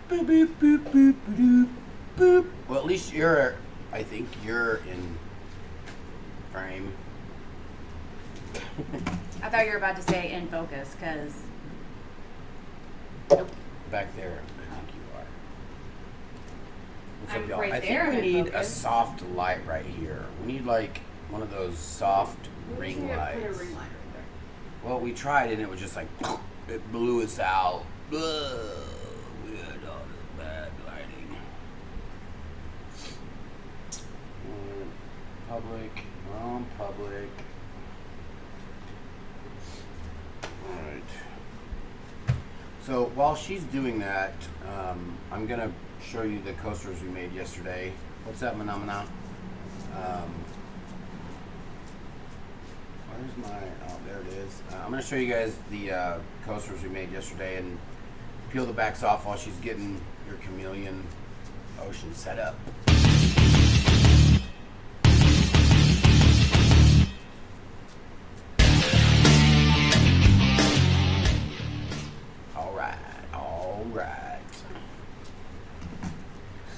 Boop, boop, boop, boop, boop, boop. Well, at least I think you're in frame. I thought you were about to say in focus, because... Nope. Back there, I think you are. What's I'm up, y'all? right I there, think I'm we in need a focus. soft light right here. We need like one of those soft ring lights. Put a ring light right there. Well, we tried and it was just like, it blew us out. Ugh, we had all this bad lighting. Public, wrong public. Alright. So while she's doing that, I'm gonna show you the coasters we made yesterday. What's that, Phenomena? Where's my, oh, there it is. I'm gonna show you guys the coasters we made yesterday and peel the backs off while she's getting your Chameleon ocean set up. Alright.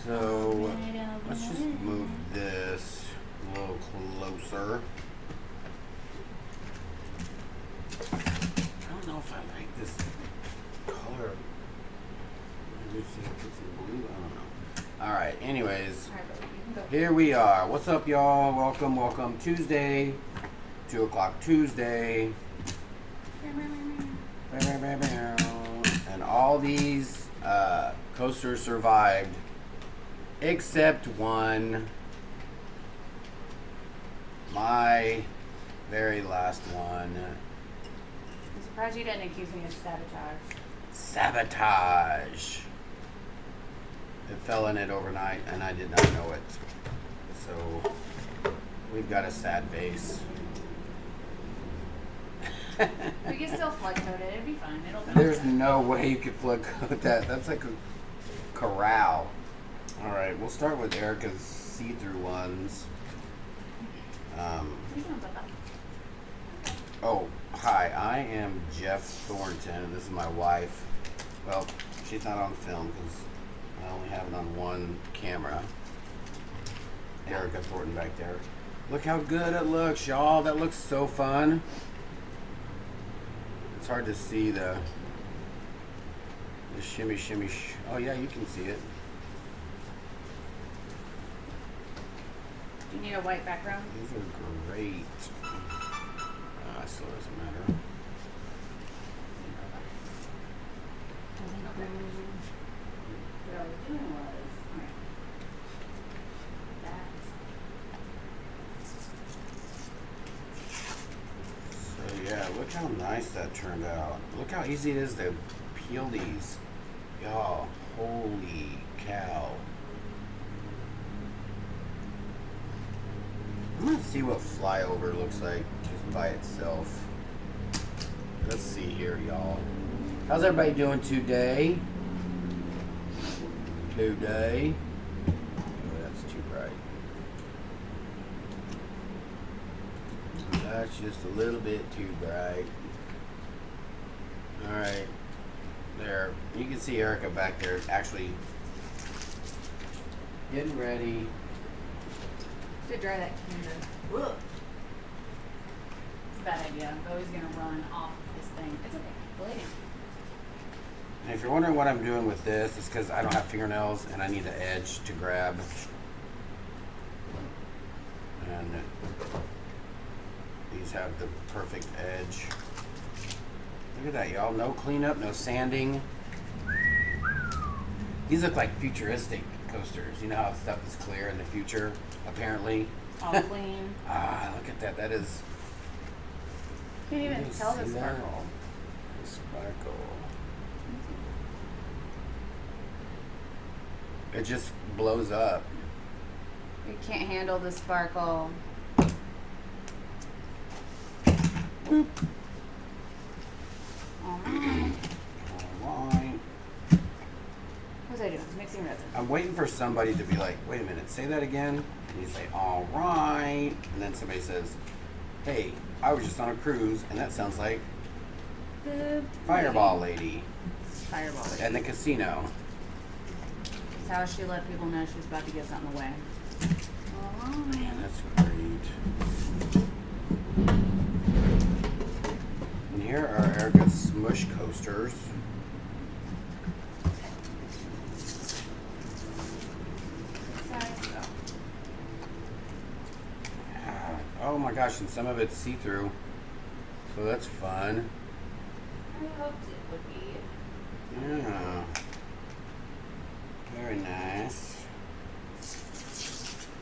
So, let's just move this a little closer. I don't know if I like this color. Maybe see if it's in blue. I don't know. Alright, anyways. Here we are. What's up, y'all? Welcome. Tuesday. 2 o'clock Tuesday. And all these coasters survived except one. My very last one. I'm surprised you didn't accuse me of sabotage. Sabotage. It fell in it overnight and I did not know it. So we've got a sad face. We can still flood coat it. It'd be fine. It'll bounce There's back. no way you could flood coat that. That's like a corral. Alright, we'll start with Erica's see-through ones. Oh, hi, I am Jeff Thornton, and this is my wife. Well, she's not on film because I only have it on one camera. Erica Thornton back there. Look how good it looks, y'all. That looks so fun. It's hard to see the shimmy. Oh yeah, you can see it. Do you need a white background? These are great. Still doesn't matter. What I was doing was, So yeah, look how nice that turned out. Look how easy it is to peel these. Y'all, holy cow. I'm gonna see what flyover looks like just by itself. Let's see here, y'all. How's everybody doing today? Today. Oh, that's too bright. That's just a little bit too bright. Alright. There. You can see Erica back there actually getting ready. to dry that canvas. Ugh. It's a bad idea. I'm always going to run off this thing. It's okay. Believe me. And if you're wondering what I'm doing with this, it's because I don't have fingernails and I need the edge to grab. And these have the perfect edge. Look at that, y'all. No cleanup, no sanding. These look like futuristic coasters. You know how stuff is clear in the future, apparently. All clean. Ah, look at that. That is... Can't even you tell the see that? sparkle. The sparkle. It just blows up. You can't handle the sparkle. Boop. Alright. Alright. What was I doing? Mixing resin. I'm waiting for somebody to be like, wait a minute, say that again. And you say, all right. And then somebody says, hey, I was just on a cruise, and that sounds like The Fireball Lady Fireball. at the casino. That's how she let people know she was about to get something away. Man, that's great. And here are Erica's Smoosh coasters. Oh my gosh, and some of it's see-through, so that's fun. I hoped it would be. Yeah. Very nice.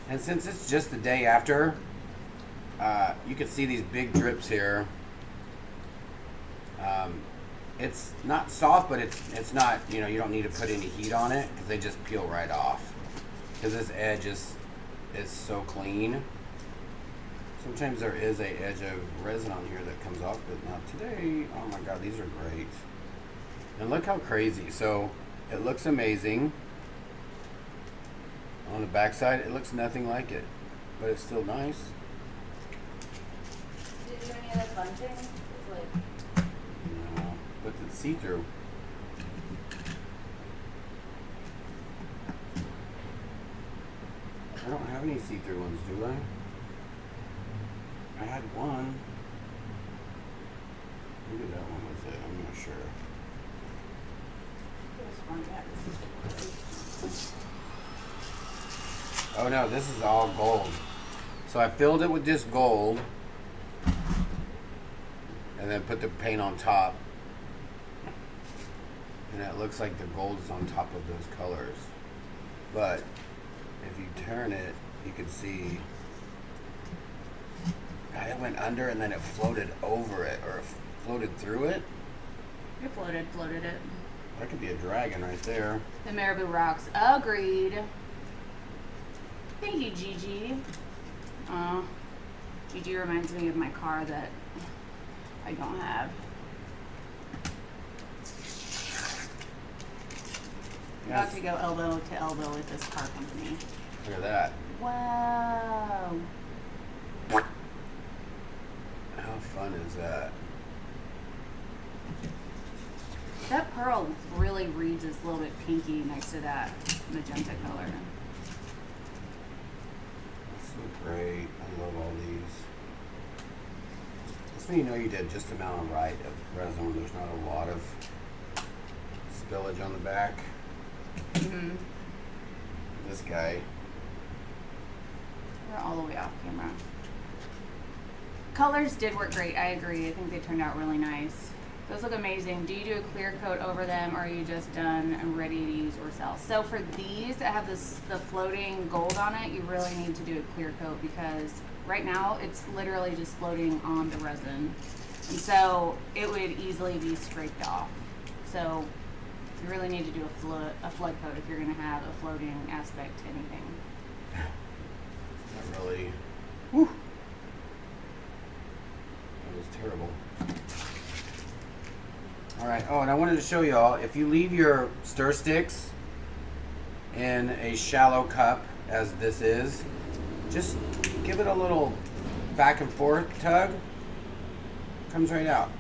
And since it's just the day after, you can see these big drips here. It's not soft, but it's not, you know, you don't need to put any heat on it because they just peel right off. Because this edge is so clean. Sometimes there is a edge of resin on here that comes off, but not today. Oh my god, these are great. And look how crazy. So it looks amazing. On the back side, it looks nothing like it, but it's still nice. Did you do any of the fun things? It's like... No, but it's see-through. I don't have any see-through ones, do I? I had one. Maybe that one was it. I'm not sure. Oh no, this is all gold. So I filled it with this gold and then put the paint on top. And it looks like the gold is on top of those colors. But if you turn it, you can see it went under and then it floated over it, or floated through it. It floated it. That could be a dragon right there. The Marabou Rocks. Agreed. Thank you, Gigi. Gigi reminds me of my car that I don't have. About to go elbow to elbow with this car company. Look at that. Wow. How fun is that? That pearl really reads as a little bit pinky next to that magenta color. That's so great. I love all these. That's when you know you did just the amount of right of resin when there's not a lot of spillage on the back. Mm-hmm. This guy. We're all the way off camera. Colors did work great. I agree. I think they turned out really nice. Those look amazing. Do you do a clear coat over them, or are you just done and ready to use or sell? So for these that have the floating gold on it, you really need to do a clear coat because right now it's literally just floating on the resin. And so it would easily be scraped off. So you really need to do a flood coat if you're going to have a floating aspect to anything. That really... Whew. That was terrible. Alright, oh, and I wanted to show y'all, if you leave your stir sticks in a shallow cup, as this is, just give it a little back and forth tug. Comes right out.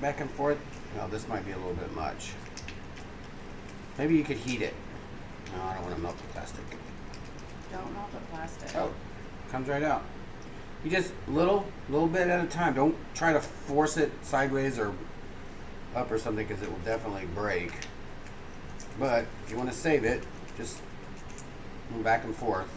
Back and forth. No, this might be a little bit much. Maybe you could heat it. No, I don't want to melt the plastic. Don't melt the plastic. Oh, comes right out. You just little bit at a time. Don't try to force it sideways or up or something because it will definitely break. But if you want to save it, just move back and forth.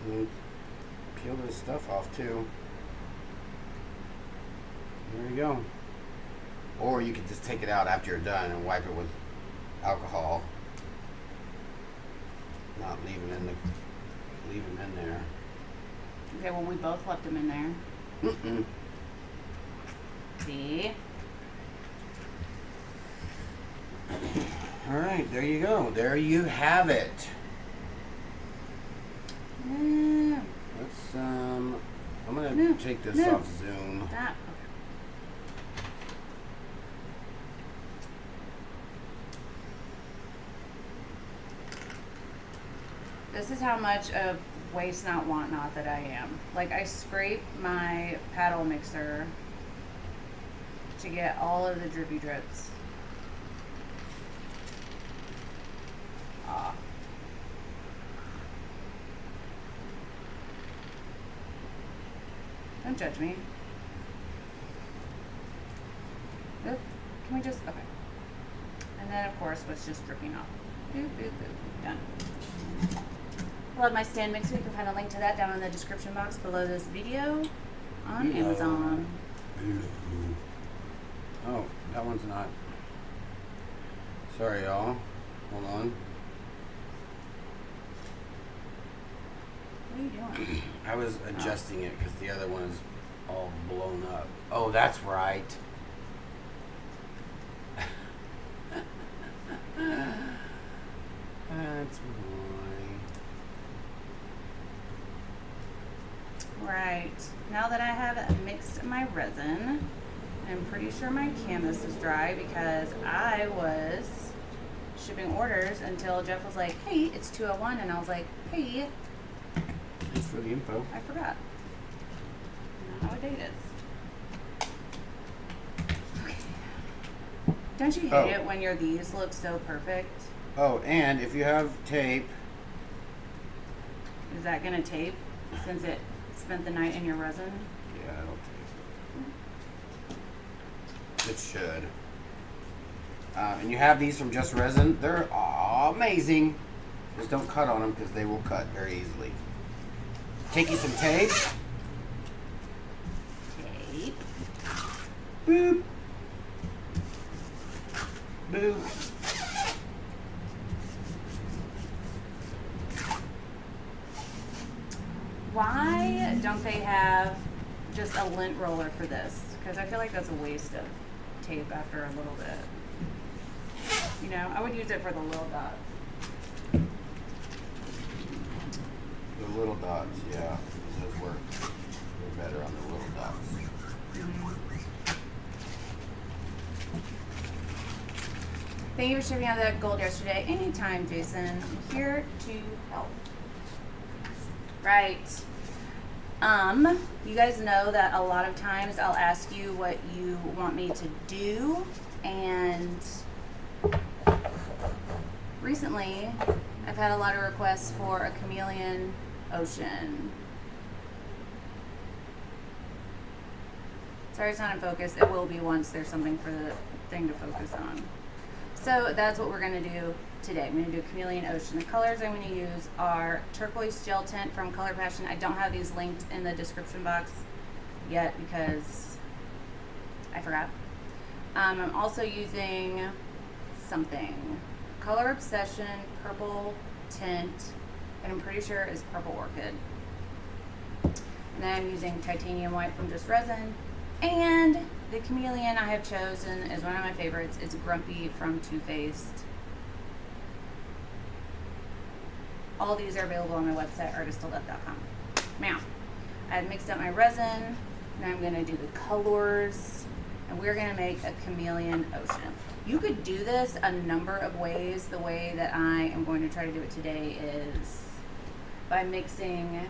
And peel this stuff off too. There you go. Or you could just take it out after you're done and wipe it with alcohol. Not leave them in there. Okay, well we both left them in there. Mm-mm. See? All right, there you go. There you have it. No. Let's I'm gonna take this off Zoom. That. This is how much of waste not want not that I am. Like, I scrape my paddle mixer to get all of the drippy drips off. Don't judge me. Oop. Can we just, okay. And then of course what's just dripping off. Boop, boop, boop. Done. Love my stand mixer. You can find a link to that down in the description box below this video on Amazon. Oh, that one's not. Sorry, y'all. Hold on. What are you doing? I was adjusting it because the other one is all blown up. Oh, that's right. That's why. Right. Now that I have mixed my resin, I'm pretty sure my canvas is dry because I was shipping orders until Jeff was like, hey, it's 2:01, and I was like, hey, Thanks for the info. I forgot. I know what date it is. Okay. Don't you hate it when your these look so perfect? Oh, and if you have tape, Is that gonna tape since it spent the night in your resin? yeah, it'll tape. It should. And you have these from Just Resin. They're amazing. Just don't cut on them because they will cut very easily. Take you some tape. Tape. Boop. Boop. Why don't they have just a lint roller for this? Because I feel like that's a waste of tape after a little bit. You know, I would use it for the little dots. The little dots, yeah. Those work. They're better on the little dots. Thank you for shipping out that gold yesterday. Anytime, Jason. I'm here to help. Right. You guys know that a lot of times I'll ask you what you want me to do, and recently I've had a lot of requests for a chameleon ocean. Sorry it's not in focus. It will be once there's something for the thing to focus on. So that's what we're gonna do today. I'm gonna do a chameleon ocean. The colors I'm gonna use are turquoise gel tint from Color Passion. I don't have these linked in the description box yet because I forgot. I'm also using something. Color Obsession purple tint, and I'm pretty sure is Purple Orchid. And then I'm using titanium white from Just Resin. And the chameleon I have chosen is one of my favorites. It's Grumpy from Too Faced. All these are available on my website, artistofleft.com. Now, I've mixed up my resin. Now I'm gonna do the colors, and we're gonna make a chameleon ocean. You could do this a number of ways. The way that I am going to try to do it today is by mixing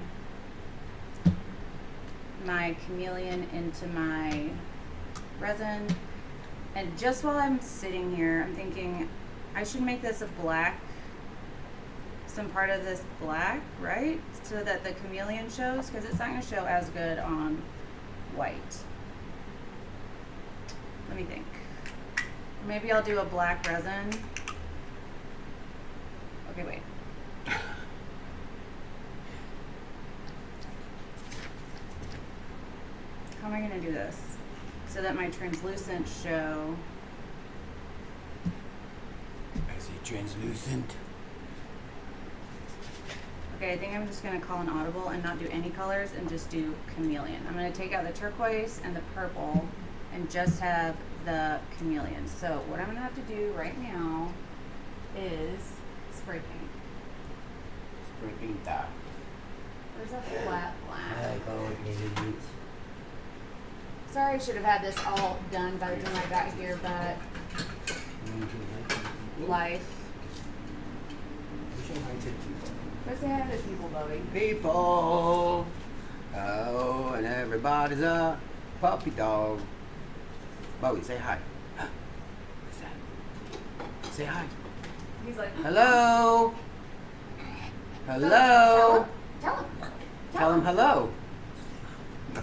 my chameleon into my resin. And just while I'm sitting here, I'm thinking I should make this a black, some part of this black, right? So that the chameleon shows, because it's not going to show as good on white. Let me think. Maybe I'll do a black resin. Okay, wait. How am I going to do this so that my translucent show? I see translucent. Okay, I think I'm just going to call an audible and not do any colors and just do chameleon. I'm going to take out the turquoise and the purple and just have the chameleon. So what I'm going to have to do right now is spray paint. Spray paint that. Where's that flat black? I like all organic beats. Sorry, I should have had this all done by the time I got here, but life. I'm sure I could do that. Let's say hi to the people, Bowie. People. Oh, and everybody's a puppy dog. Bowie, say hi. What's that? Say hi. He's like, Hello. Hello. Tell him. Tell him hello.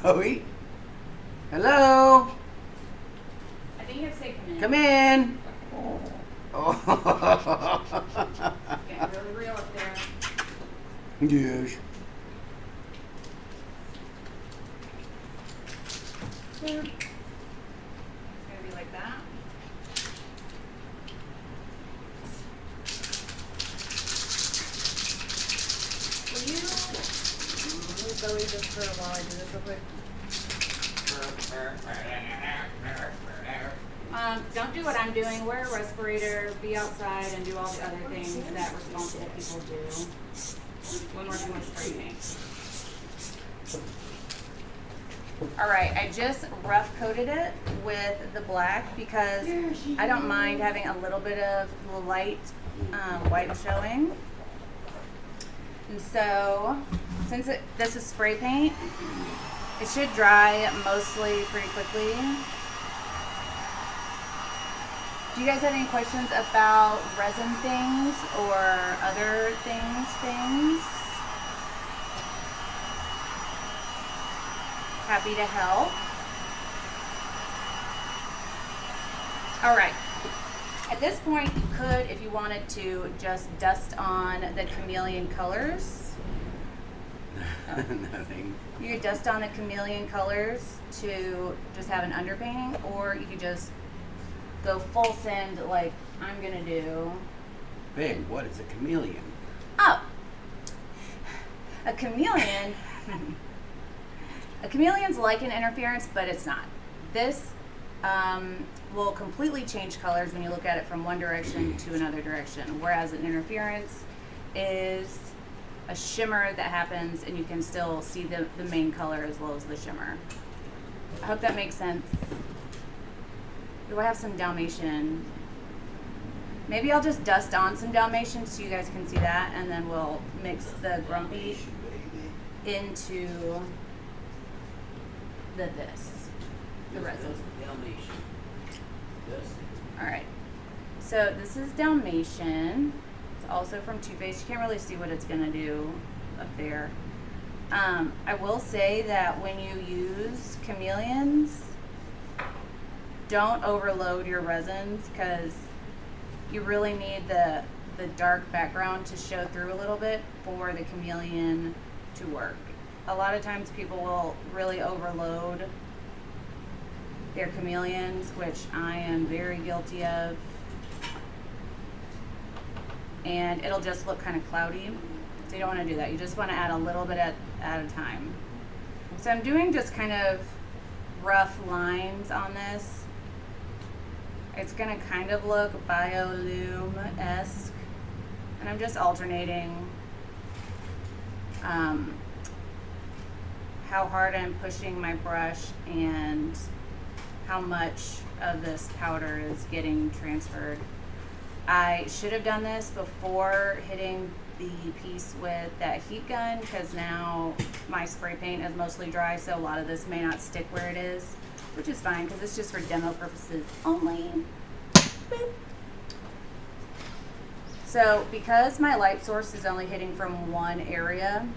Bowie. Hello. I think you have to say come in. Come in. Oh. Getting really real up there. Yes. It's gonna be like that. Will you move Bowie just for a while I do this real quick? Don't do what I'm doing. Wear a respirator, be outside, and do all the other things that responsible people do when we're doing spray paint. All right, I just rough coated it with the black because I don't mind having a little bit of light white showing. And so, since this is spray paint, it should dry mostly pretty quickly. Do you guys have any questions about resin things or other things? Happy to help. All right. At this point, you could, if you wanted to, just dust on the Chameleon colors. Nothing. You could dust on the Chameleon colors to just have an underpainting, or you could just go full send like I'm gonna do. Babe, what is a chameleon? Oh, a chameleon. A chameleon's like an interference, but it's not. This will completely change colors when you look at it from one direction to another direction, whereas an interference is a shimmer that happens and you can still see the main color as well as the shimmer. I hope that makes sense. Do I have some Dalmatian? Maybe I'll just dust on some Dalmatian so you guys can see that, and then we'll mix the Grumpy into the resin. All right, so this is Dalmatian. It's also from Too Faced. You can't really see what it's gonna do up there. I will say that when you use chameleons, don't overload your resins because you really need the dark background to show through a little bit for the chameleon to work. A lot of times people will really overload their chameleons, which I am very guilty of. And it'll just look kind of cloudy. So you don't want to do that. You just want to add a little bit at a time. So I'm doing just kind of rough lines on this. It's gonna kind of look Biolume-esque. And I'm just alternating how hard I'm pushing my brush and how much of this powder is getting transferred. I should have done this before hitting the piece with that heat gun because now my spray paint is mostly dry, so a lot of this may not stick where it is, which is fine because it's just for demo purposes only. Boop. So because my light source is only hitting from one area,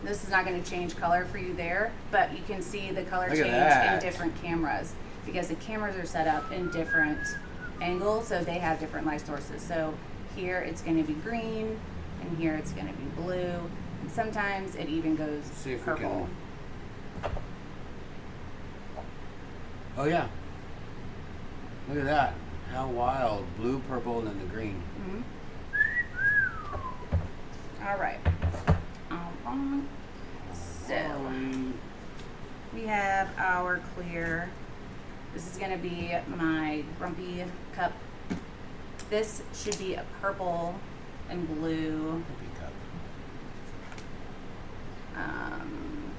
this is not going to change color for you there, but you can see the color change in different cameras because the cameras are set up in different angles, so they have different light sources. So here it's going to be green, and here it's going to be blue, and sometimes it even goes purple. Oh yeah. Look at that. How wild. Blue, purple, and then the green. Mm-hmm. All right. So we have our clear. This is going to be my Grumpy cup. This should be a purple and blue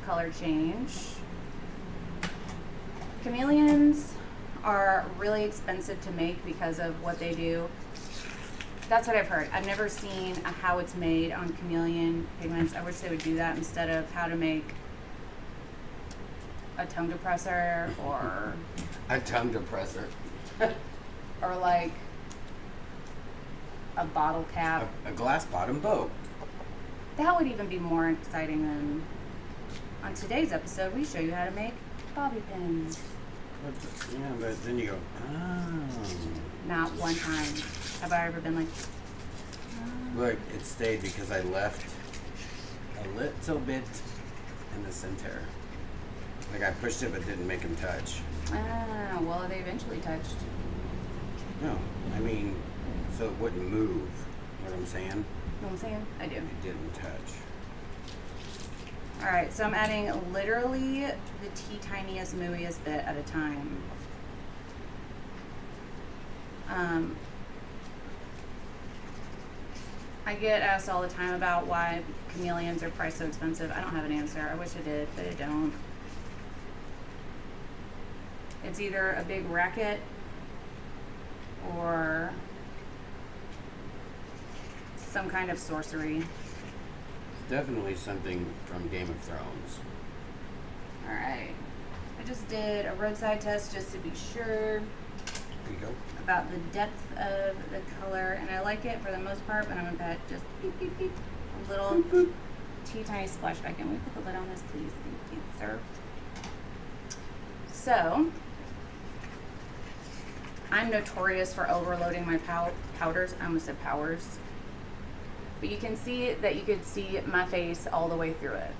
color change. Chameleons are really expensive to make because of what they do. That's what I've heard. I've never seen how it's made on Chameleon Pigments. I wish they would do that instead of how to make a tongue depressor or A tongue depressor. or like a bottle cap. A glass bottom boat. That would even be more exciting than on today's episode. We show you how to make bobby pins. Yeah, but then you go, oh. Not one time have I ever been like, oh. Look, it stayed because I left a little bit in the center. Like I pushed it but didn't make them touch. Ah, well, they eventually touched. No, I mean, so it wouldn't move. You know what I'm saying? You know what I'm saying? I do. It didn't touch. All right, so I'm adding literally the tiniest, mooiest bit at a time. I get asked all the time about why chameleons are priced so expensive. I don't have an answer. I wish I did, but I don't. It's either a big racket or some kind of sorcery. It's definitely something from Game of Thrones. All right. I just did a roadside test just to be sure There you go. about the depth of the color, and I like it for the most part, but I'm gonna put just beep, beep, beep, a little tiny splashback. And we put the lid on this, please? Thank you, sir. So, I'm notorious for overloading my powders. I almost said powers. But you can see that you could see my face all the way through it.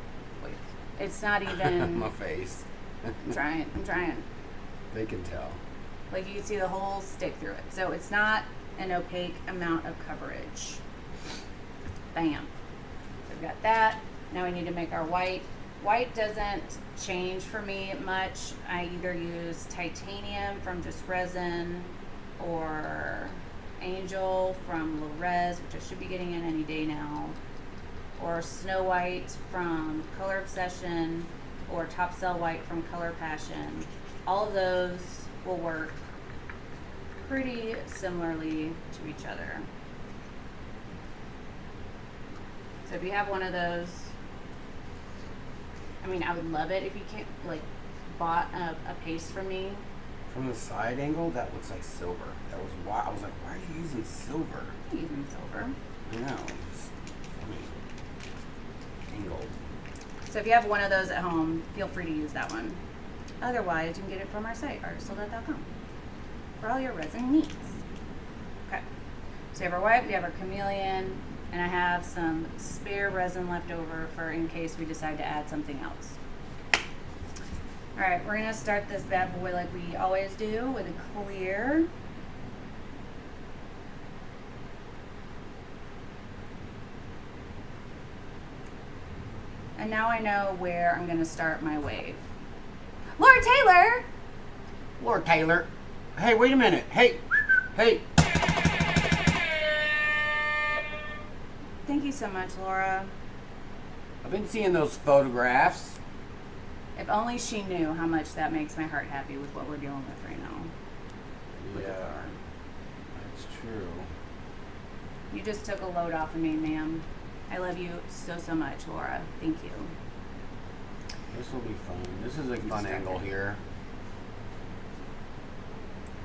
Wait, it's not even. My face. I'm trying. They can tell. Like you can see the whole stick through it. So it's not an opaque amount of coverage. Bam. So we've got that. Now we need to make our white. White doesn't change for me much. I either use titanium from just Resin or Angel from Res, which I should be getting in any day now, or Snow White from Color Obsession, or Top Cell White from Color Passion. All of those will work pretty similarly to each other. So if you have one of those, I mean, I would love it if you can't, like, bought a paste from me. From the side angle, that looks like silver. That was why I was like, why are you using silver? I'm using silver. I know. It's funny. Angled. So if you have one of those at home, feel free to use that one. Otherwise, you can get it from our site, artistsouled.com, for all your resin needs. Okay. So we have our white, we have our chameleon, and I have some spare resin left over for in case we decide to add something else. All right, we're gonna start this bad boy like we always do with a clear. And now I know where I'm gonna start my wave. Laura Taylor! Lord Taylor. Hey, wait a minute. Hey. Hey. Thank you so much, Laura. I've been seeing those photographs. If only she knew how much that makes my heart happy with what we're dealing with right now. Yeah. That's true. You just took a load off of me, ma'am. I love you so, so much, Laura. Thank you. This will be fun. This is a fun angle here.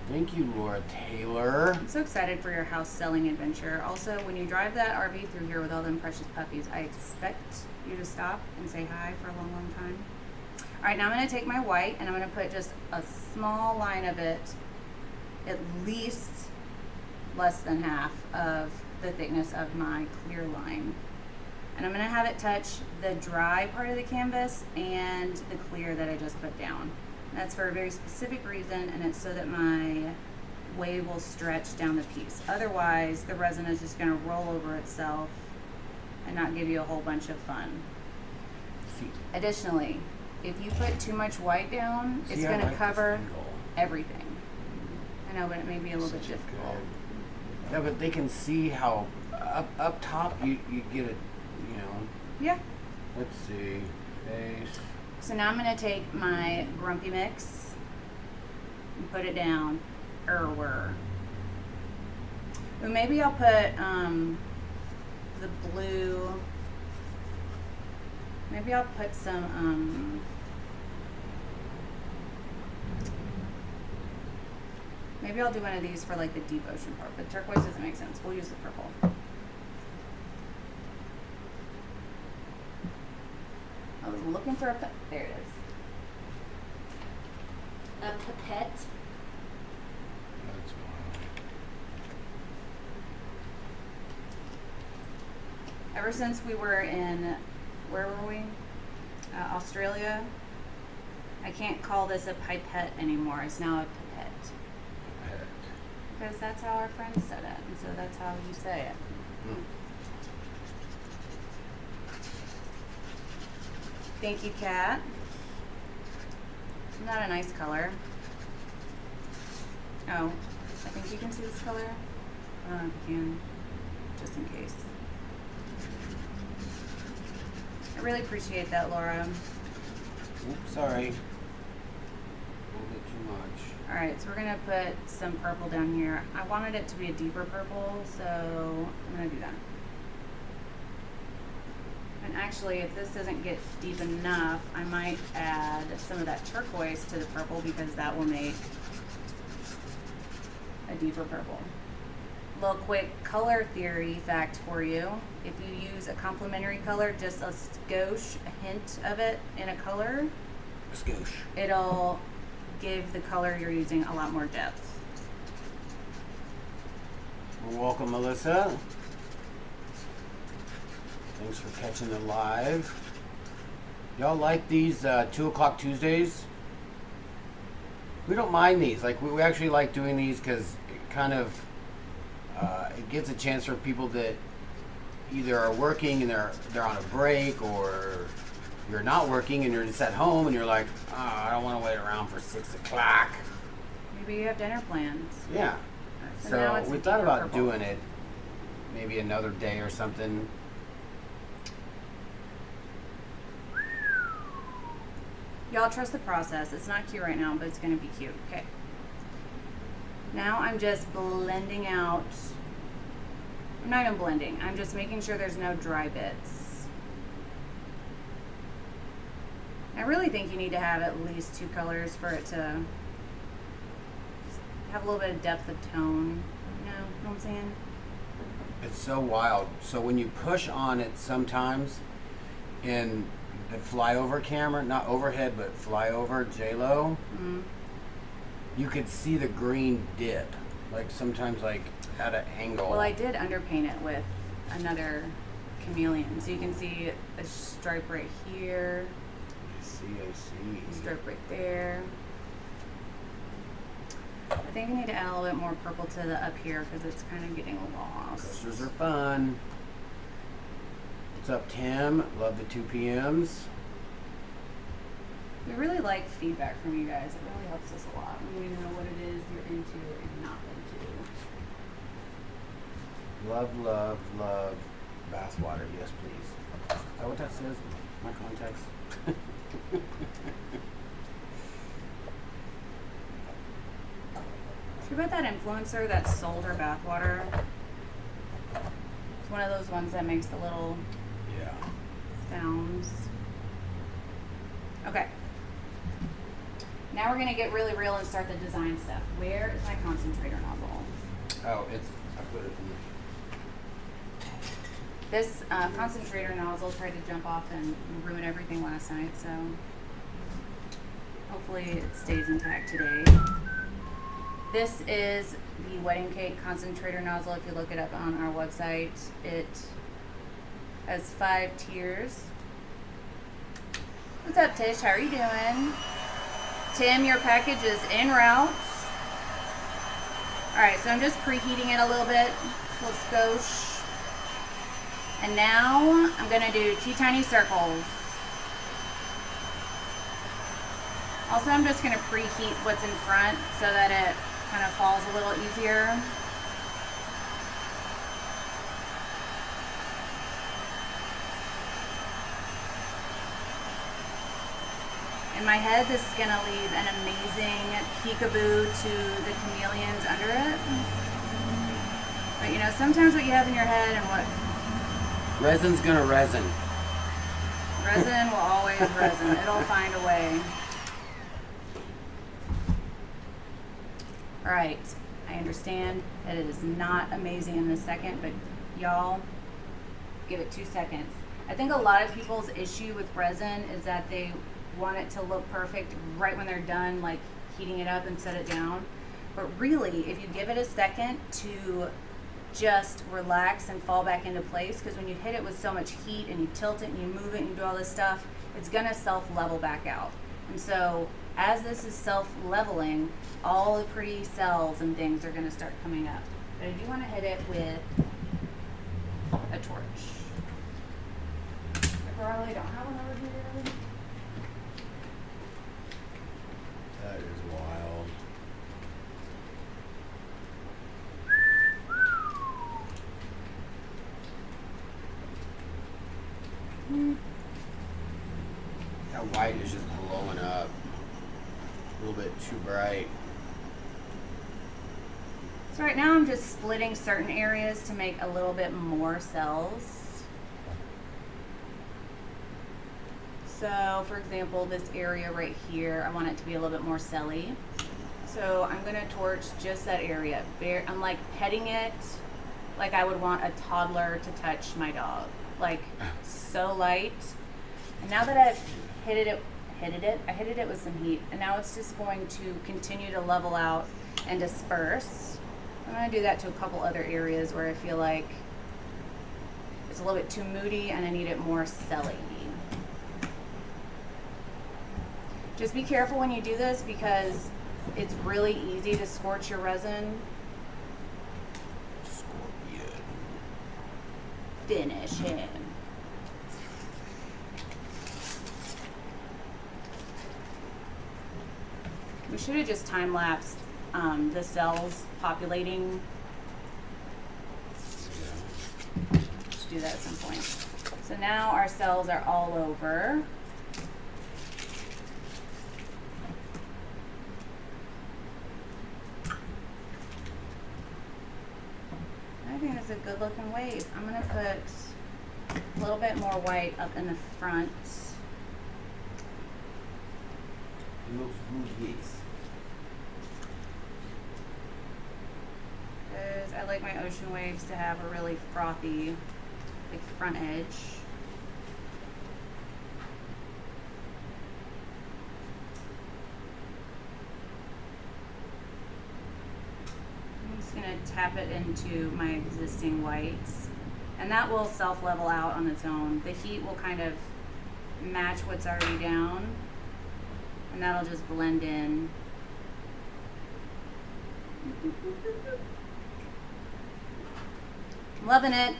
Thank you, Laura Taylor. I'm so excited for your house selling adventure. Also, when you drive that RV through here with all them precious puppies, I expect you to stop and say hi for a long, long time. All right, now I'm going to take my white and I'm going to put just a small line of it, at least less than half of the thickness of my clear line. And I'm going to have it touch the dry part of the canvas and the clear that I just put down. That's for a very specific reason, and it's so that my wave will stretch down the piece. Otherwise, the resin is just going to roll over itself and not give you a whole bunch of fun. See. Additionally, if you put too much white down, it's going to cover everything. I know, but it may be a little bit difficult. Yeah, but they can see how up top you get it, you know. Yeah. Let's see. Face. So now I'm going to take my Grumpy Mix and put it down. Well, maybe I'll put the blue. Maybe I'll put some maybe I'll do one of these for like the deep ocean part, but turquoise doesn't make sense. We'll use the purple. I was looking for there it is. A pipette. That's fine. Ever since we were in, where were we? Australia. I can't call this a pipette anymore. It's now a pipette. Pipette. Because that's how our friends said it, and so that's how you say it. Mm. Thank you, Kat. Isn't that a nice color? Oh, I think you can see this color. I don't know if you can, just in case. I really appreciate that, Laura. Oops, sorry. A little bit too much. Alright, so we're going to put some purple down here. I wanted it to be a deeper purple, so I'm going to do that. And actually, if this doesn't get deep enough, I might add some of that turquoise to the purple because that will make a deeper purple. Little quick color theory fact for you. If you use a complementary color, just a skosh, a hint of it in a color, Skoosh. it'll give the color you're using a lot more depth. Well, welcome, Melissa. Thanks for catching it live. Y'all like these 2 o'clock Tuesdays? We don't mind these. Like we actually like doing these because it kind of it gives a chance for people that either are working and they're on a break, or you're not working and you're just at home and you're like, oh, I don't want to wait around for 6 o'clock. Maybe you have dinner plans. Yeah. So now So it's we a thought deeper about purple. doing it maybe another day or something. Y'all trust the process. It's not cute right now, but it's going to be cute. Okay. Now I'm just blending out. I'm not even blending. I'm just making sure there's no dry bits. I really think you need to have at least 2 colors for it to have a little bit of depth of tone. You know what I'm saying? It's so wild. So when you push on it sometimes in the flyover camera, not overhead, but flyover, J-Lo, you could see the green dip. Like sometimes like at an angle. Well, I did underpaint it with another Chameleon. So you can see a stripe right here, I see. a stripe right there. I think I need to add a little bit more purple to the up here because it's kind of getting lost. Coasters are fun. What's up, Tim? Love the 2 PMs. We really like feedback from you guys. It really helps us a lot when we know what it is you're into and not into. Love bath water. Yes, please. Is that what that says? My contacts. She about that influencer that sold her bath water. It's one of those ones that makes the little Yeah. sounds. Okay. Now we're going to get really real and start the design stuff. Where is my concentrator nozzle? Oh, I put it in This concentrator nozzle tried to jump off and ruin everything last night, so hopefully it stays intact today. This is the wedding cake concentrator nozzle. If you look it up on our website, it has 5 tiers. What's up, Tish? How are you doing? Tim, your package is en route. Alright, so I'm just preheating it a little bit. Let's go. And now I'm going to do 2 tiny circles. Also, I'm just going to preheat what's in front so that it kind of falls a little easier. In my head, this is going to leave an amazing peekaboo to the chameleons under it. But But you know, sometimes what you have in your head and what Resin's gonna resin. resin will always resin. It'll find a way. All right, I understand that it is not amazing in this second, but y'all, give it 2 seconds. I think a lot of people's issue with resin is that they want it to look perfect right when they're done, like heating it up and set it down. But really, if you give it a second to just relax and fall back into place, because when you hit it with so much heat and you tilt it and you move it and you do all this stuff, it's gonna self-level back out. And so as this is self-leveling, all the pretty cells and things are gonna start coming up. But I do wanna hit it with a torch. I probably don't have one over here. That is wild. That white is just blowing up. A little bit too bright. So right now I'm just splitting certain areas to make a little bit more cells. So for example, this area right here, I want it to be a little bit more celly. So I'm gonna torch just that area. I'm like petting it like I would want a toddler to touch my dog. Like so light. And now that I've I hit it with some heat, and now it's just going to continue to level out and disperse. I'm gonna do that to a couple other areas where I feel like it's a little bit too moody and I need it more celly. Just be careful when you do this because it's really easy to scorch your resin. Scorpion. Finish him. We should have just time-lapsed the cells populating. Yeah. Let's do that at some point. So now our cells are all over. I think it's a good looking wave. I'm gonna put a little bit more white up in the front. Looks good, yes. Because I like my ocean waves to have a really frothy, like, front edge. I'm just gonna tap it into my existing whites, and that will self-level out on its own. The heat will kind of match what's already down, and that'll just blend in. I'm loving it.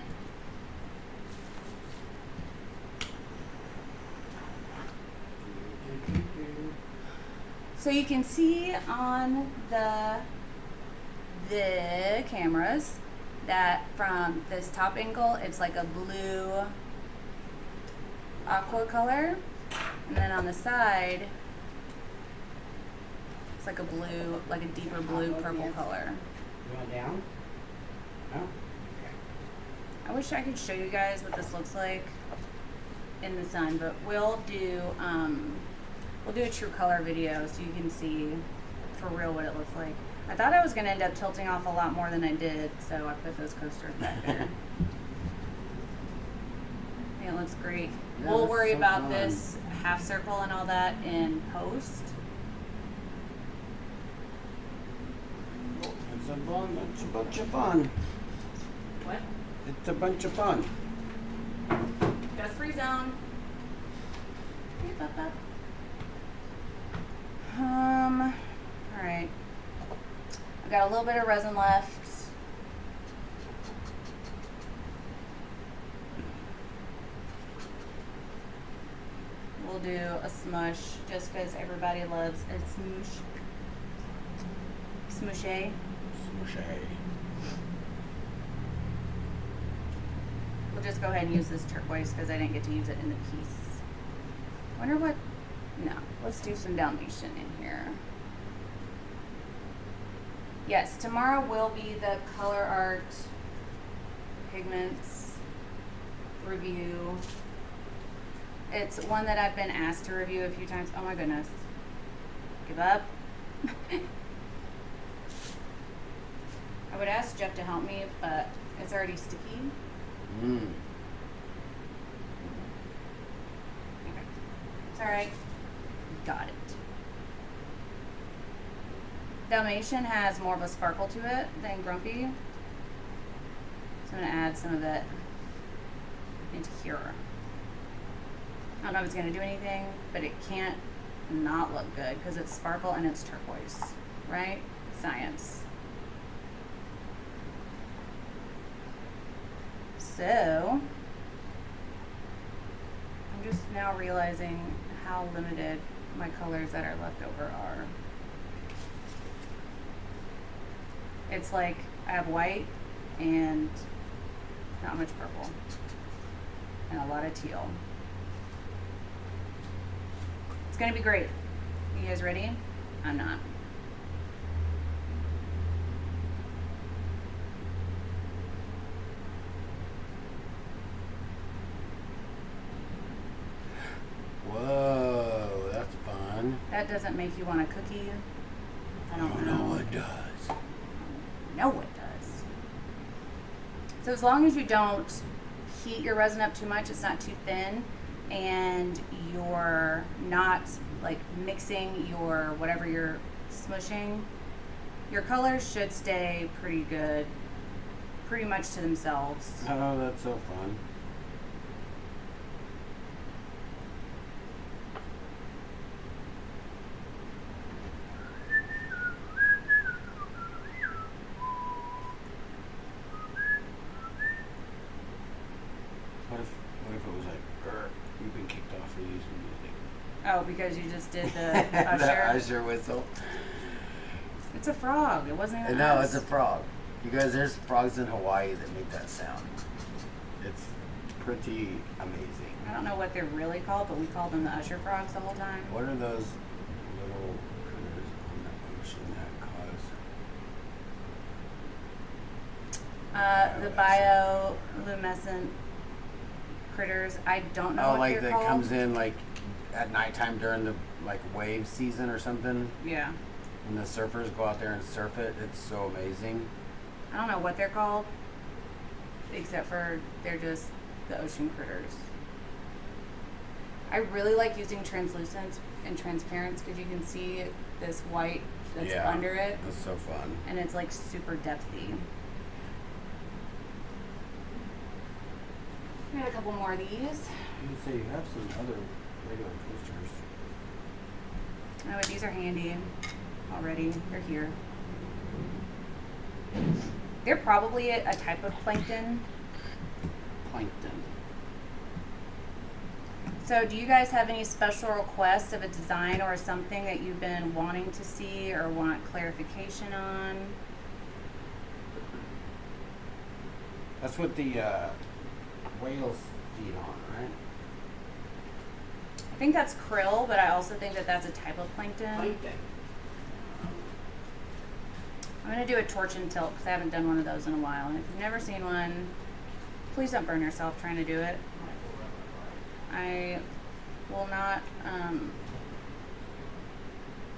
So you can see on the cameras that from this top angle, it's like a blue aqua color. And then on the side, it's like a blue, like a deeper blue purple color. You want down? No? I wish I could show you guys what this looks like in the sun, but we'll do a true color video so you can see for real what it looks like. I thought I was gonna end up tilting off a lot more than I did, so I put those coasters back there. I think it looks great. Yeah, We'll that's worry so about fun. this half circle and all that in post. It's a bunch of fun. What? It's a bunch of fun. Dust free zone. All right. I've got a little bit of resin left. We'll do a smush just because everybody loves a smoosh. Smooshay. Smooshay. We'll just go ahead and use this turquoise because I didn't get to use it in the piece. Wonder what, no, let's do some Dalmatian in here. Yes, tomorrow will be the color art Pigments review. It's one that I've been asked to review a few times. Oh my goodness. Give up. I would ask Jeff to help me, but it's already sticky. Mm. Okay. It's alright. Got it. Dalmatian has more of a sparkle to it than Grumpy. So I'm going to add some of it into here. I don't know if it's going to do anything, but it can't not look good because it's sparkle and it's turquoise, right? Science. So, I'm just now realizing how limited my colors that are left over are. It's like I have white and not much purple and a lot of teal. It's gonna be great. You guys ready? I'm not. Whoa, that's fun. That doesn't make you want a cookie. I don't know. It does. No, it does. So as long as you don't heat your resin up too much, it's not too thin, and you're not like mixing your whatever you're smushing, your colors should stay pretty good, pretty much to themselves. Oh, that's so fun. What if it was like, you've been kicked off for using music? Oh, because you just did the The usher? usher whistle. It's a frog. It wasn't even No, us. it's a frog. You guys, there's frogs in Hawaii that make that sound. It's pretty amazing. I don't know what they're really called, but we called them the usher frogs the whole time. What are those little critters on the ocean that cause? The bioluminescent critters. I don't know Oh, what like they're that called. comes in like at nighttime during the like wave season or something. Yeah. When the surfers go out there and surf it, it's so amazing. I don't know what they're called, except for they're just the ocean critters. I really like using translucents and transparents because you can see this white that's under it, That's so fun. and it's like super depthy. I got a couple more of these. You can say you have some other regular coasters. Oh, but these are handy already. They're here. They're probably a type of plankton. Plankton. So do you guys have any special requests of a design or something that you've been wanting to see or want clarification on? That's what the whales feed on, right? I think that's krill, but I also think that that's a type of plankton. Plankton. I'm going to do a torch and tilt because I haven't done one of those in a while. And if you've never seen one, please don't burn yourself trying to do it. I will not,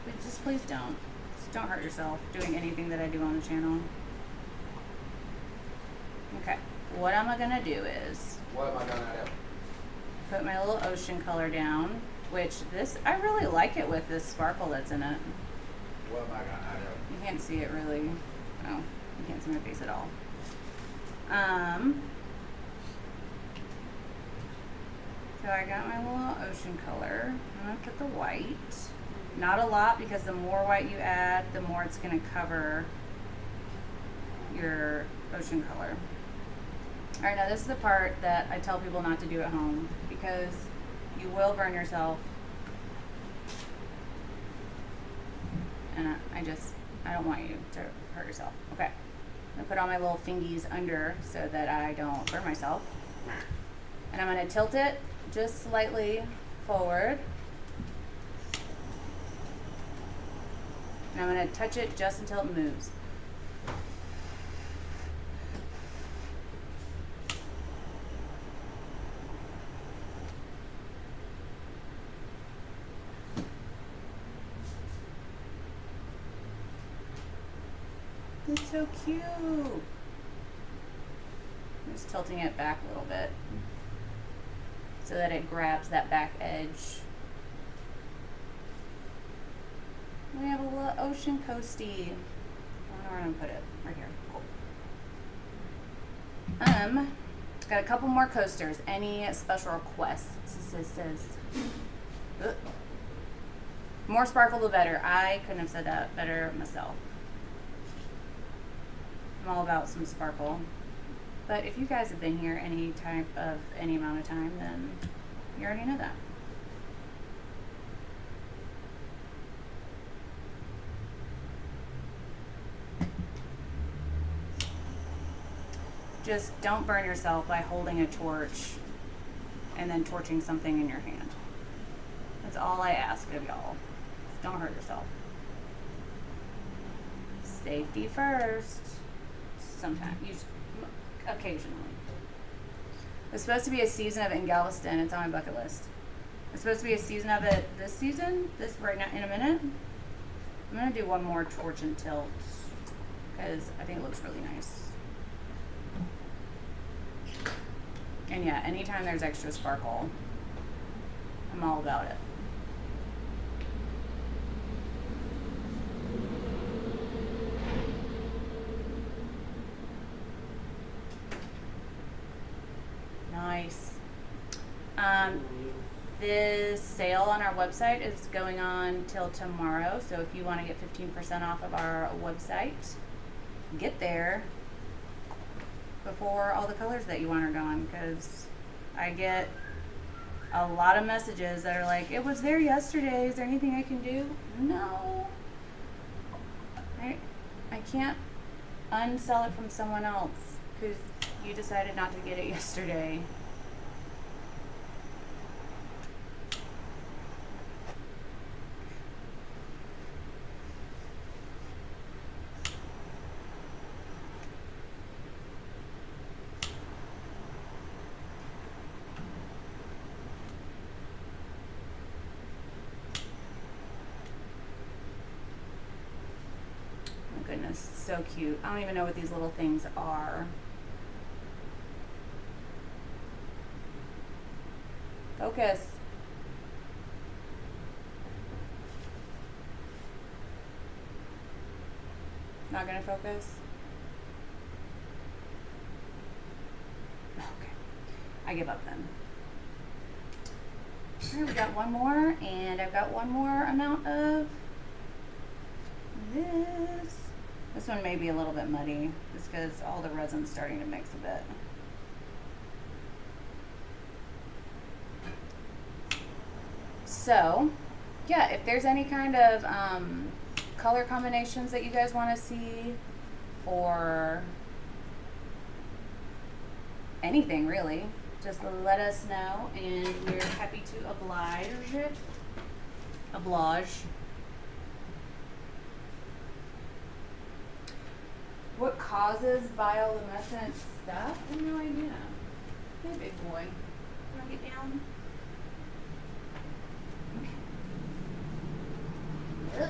but just please don't. Just don't hurt yourself doing anything that I do on the channel. Okay, what am I going to do is What am I gonna do? put my little ocean color down, which this, I really like it with this sparkle that's in it. What am I gonna do? You can't see it really. Oh, you can't see my face at all. So I got my little ocean color. I'm gonna put the white. Not a lot because the more white you add, the more it's gonna cover your ocean color. All right, now this is the part that I tell people not to do at home because you will burn yourself. And I don't want you to hurt yourself. Okay, I'm gonna put all my little fingies under so that I don't burn myself. And I'm gonna tilt it just slightly forward. And I'm gonna touch it just until it moves. so cute. I'm just tilting it back a little bit so that it grabs that back edge. We have a little ocean coasty. I don't know where I'm gonna put it. Right here. Cool. Got a couple more coasters. Any special requests? Ugh. More sparkle the better. I couldn't have said that better myself. I'm all about some sparkle. But if you guys have been here any amount of time, then you already know that. Just don't burn yourself by holding a torch and then torching something in your hand. That's all I ask of y'all. Don't hurt yourself. Safety first. Sometimes, occasionally. There's supposed to be a season of it in Galveston. It's on my bucket list. There's supposed to be a season of it this season. This right now in a minute. I'm gonna do one more torch and tilt because I think it looks really nice. And yeah, anytime there's extra sparkle, I'm all about it. Nice. This sale on our website is going on till tomorrow, so if you want to get 15% off of our website, get there before all the colors that you want are gone, because I get a lot of messages that are like, it was there yesterday, is there anything I can do? No. I can't unsell it from someone else because you decided not to get it yesterday. Goodness, so cute. I don't even know what these little things are. Focus. Not gonna focus? Okay. I give up then. Alright, we got one more, and I've got one more amount of this. This one may be a little bit muddy just because all the resin's starting to mix a bit. So, yeah, if there's any kind of color combinations that you guys want to see, or anything really, just let us know, and we're happy to oblige. What causes bioluminescent stuff? I have no idea. Hey, big boy. Want to get down? Okay. Ugh.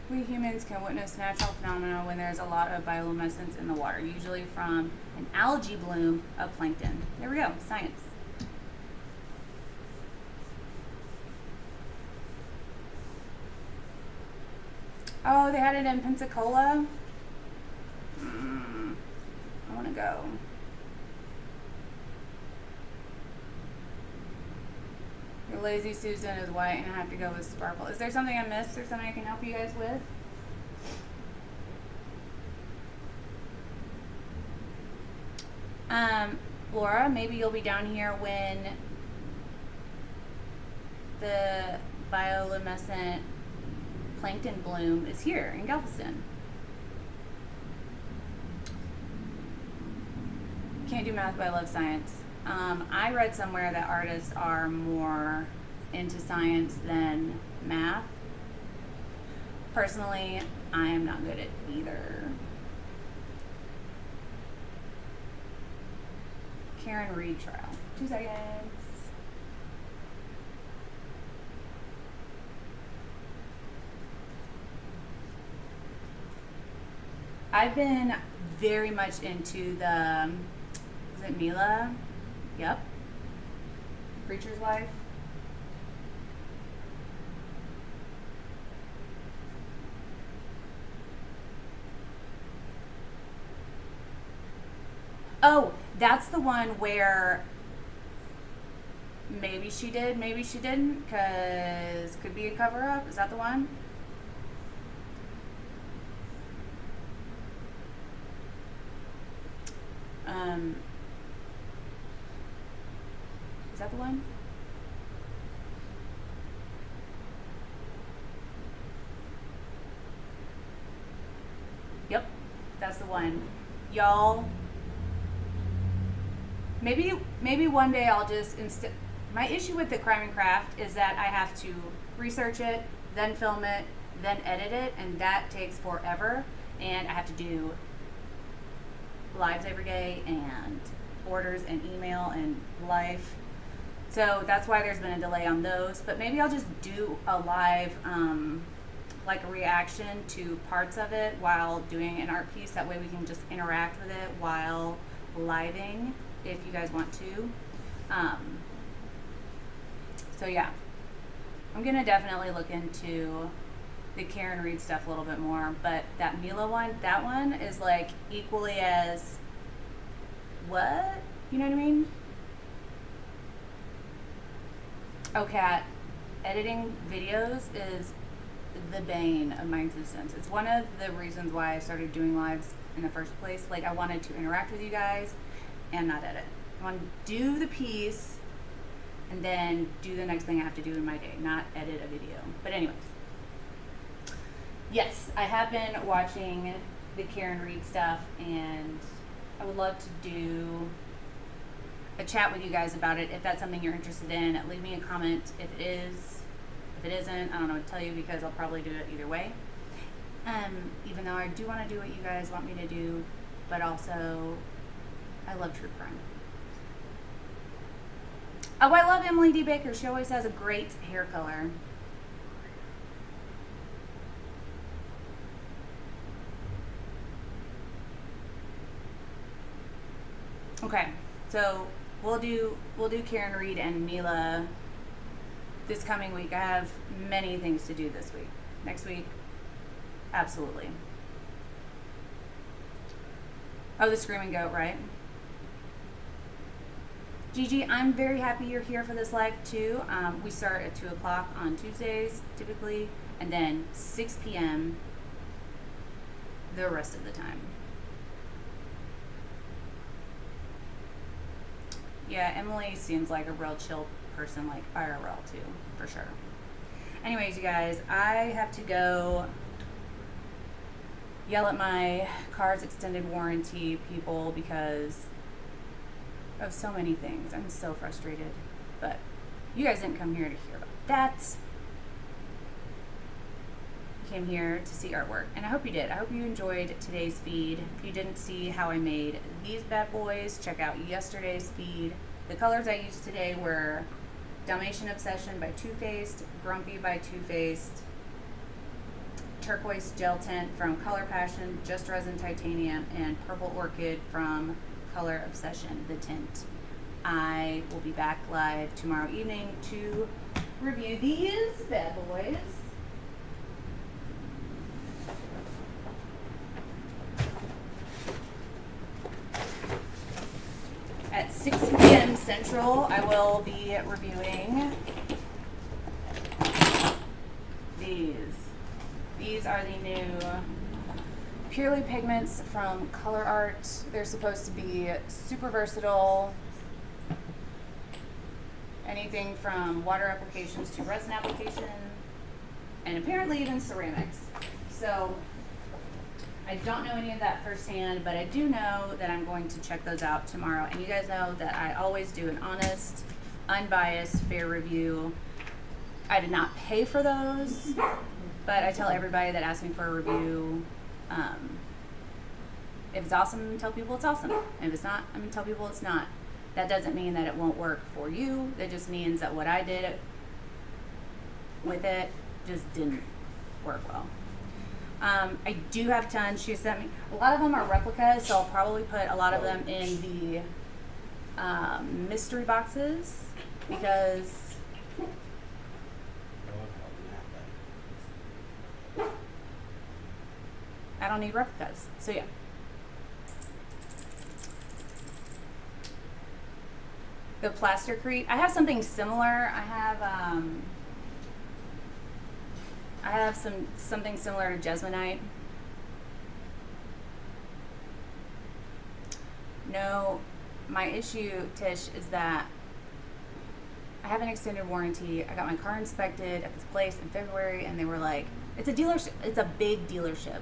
We humans can witness natural phenomena when there's a lot of bioluminescence in the water, usually from an algae bloom of plankton. There we go, science. Oh, they had it in Pensacola. I want to go. Your lazy Susan is white and I have to go with sparkle. Is there something I missed or something I can help you guys with? Laura, maybe you'll be down here when the bioluminescent plankton bloom is here in Galveston. Can't do math, but I love science. I read somewhere that artists are more into science than math. Personally, I am not good at either. Karen Reed trial. 2 seconds. I've been very much into the, is it Mila? Yep. Preacher's Wife. Oh, that's the one where maybe she did, maybe she didn't, because could be a cover up. Is that the one? Is that the one? Yep, that's the one. Y'all, maybe one day I'll just my issue with the Crime and Craft is that I have to research it, then film it, then edit it, and that takes forever. And I have to do lives every day and orders and email and life. So that's why there's been a delay on those. But maybe I'll just do a live, like a reaction to parts of it while doing an art piece. That way we can just interact with it while living, if you guys want to. So yeah, I'm gonna definitely look into the Karen Reed stuff a little bit more, but that Mila one, that one is like equally as what? You know what I mean? Oh, Kat, editing videos is the bane of my existence. It's one of the reasons why I started doing lives in the first place. Like, I wanted to interact with you guys and not edit. I want to do the piece and then do the next thing I have to do in my day, not edit a video. But anyways, yes, I have been watching the Karen Reed stuff, and I would love to do a chat with you guys about it. If that's something you're interested in, leave me a comment. If it is, if it isn't, I don't know what to tell you, because I'll probably do it either way. Even though I do want to do what you guys want me to do, but also I love true crime. Oh, I love Emily D. Baker. She always has a great hair color. Okay, so we'll do Karen Reed and Mila this coming week. I have many things to do this week. Next week, absolutely. Oh, the Screaming Goat, right? Gigi, I'm very happy you're here for this live too. We start at 2 o'clock on Tuesdays, typically, and then 6 p.m. the rest of the time. Yeah, Emily seems like a real chill person, like IRL too, for sure. Anyways, you guys, I have to go yell at my car's extended warranty people because of so many things. I'm so frustrated, but you guys didn't come here to hear about that. You came here to see artwork, and I hope you did. I hope you enjoyed today's feed. If you didn't see how I made these bad boys, check out yesterday's feed. The colors I used today were Dalmatian Obsession by Too Faced, Grumpy by Too Faced, Turquoise Gel Tint from Color Passion, Just Resin Titanium, and Purple Orchid from Color Obsession, the tint. I will be back live tomorrow evening to review these bad boys. At 6 p.m. Central, I will be reviewing these. These are the new Purely Pigments from Color Art. They're supposed to be super versatile. Anything from water applications to resin application, and apparently even ceramics. So I don't know any of that firsthand, but I do know that I'm going to check those out tomorrow. And you guys know that I always do an honest, unbiased, fair review. I did not pay for those, but I tell everybody that asks me for a review, if it's awesome, tell people it's awesome. And if it's not, I'm gonna tell people it's not. That doesn't mean that it won't work for you. That just means that what I did with it just didn't work well. I do have tons. She sent me a lot of them are replicas, so I'll probably put a lot of them in the mystery boxes because I don't need replicas. So yeah. The Plastercrete. I have something similar. I have something similar to Jesmonite. No, my issue, Tish, is that I have an extended warranty. I got my car inspected at this place in February, and they were like, it's a dealership. It's a big dealership.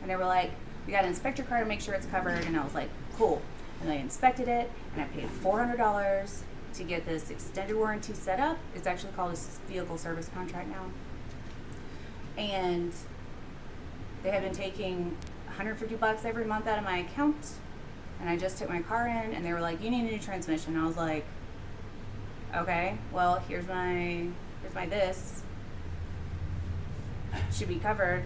And they were like, you got to inspect your car to make sure it's covered. And I was like, cool. And they inspected it, and I paid $400 to get this extended warranty set up. It's actually called a vehicle service contract now. And they have been taking $150 every month out of my account. And I just took my car in, and they were like, you need a new transmission. And I was like, okay, well, here's my this. Should be covered.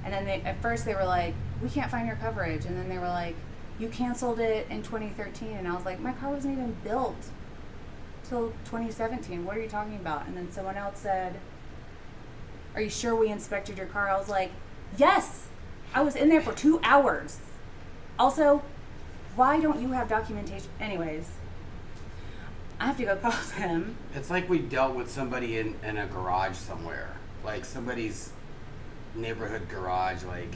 And then at first they were like, we can't find your coverage. And then they were like, you canceled it in 2013. And I was like, my car wasn't even built till 2017. What are you talking about? And then someone else said, are you sure we inspected your car? I was like, yes, I was in there for 2 hours. Also, why don't you have documentation? Anyways, I have to go call them. It's like we dealt with somebody in a garage somewhere, like somebody's neighborhood garage, like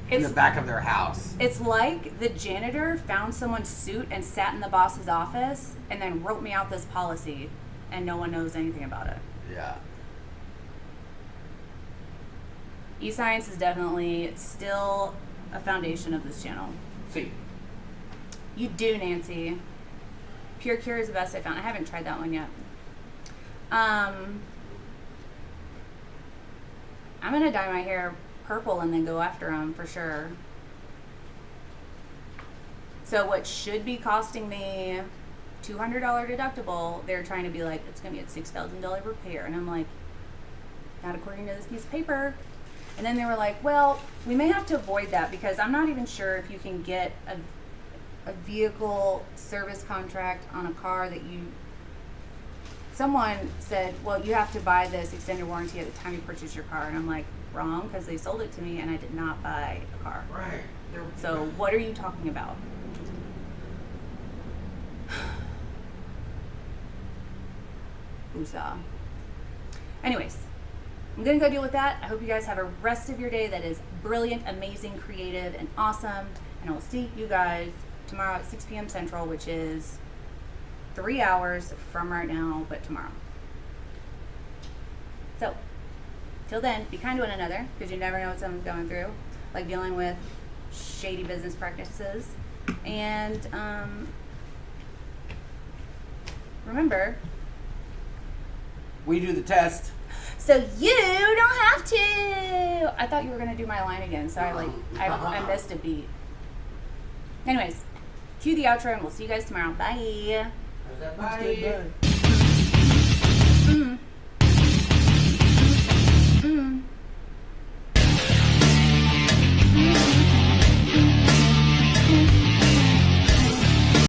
in the back of their house. It's like the janitor found someone's suit and sat in the boss's office and then wrote me out this policy, and no one knows anything about it. Yeah. E-science is definitely still a foundation of this channel. See. You do, Nancy. Pure Cure is the best I found. I haven't tried that one yet. I'm gonna dye my hair purple and then go after them for sure. So what should be costing me $200 deductible, they're trying to be like, it's gonna be at $6,000 repair, and I'm like, not according to this piece of paper. And then they were like, well, we may have to avoid that because I'm not even sure if you can get a vehicle service contract on a car that you, someone said, well, you have to buy this extended warranty at the time you purchase your car. And I'm like, wrong, because they sold it to me and I did not buy a car. Right. So what are you talking about? Woosah. Anyways, I'm gonna go deal with that. I hope you guys have a rest of your day that is brilliant, amazing, creative, and awesome. And I will see you guys tomorrow at 6 p.m. Central, which is 3 hours from right now, but tomorrow. So, till then, be kind to one another, because you never know what someone's going through, like dealing with shady business practices. And remember, we do the test. so you don't have to. I thought you were going to do my line again, so I missed a beat. Anyways, cue the outro, and we'll see you guys tomorrow. Bye. Bye. Mm-hmm.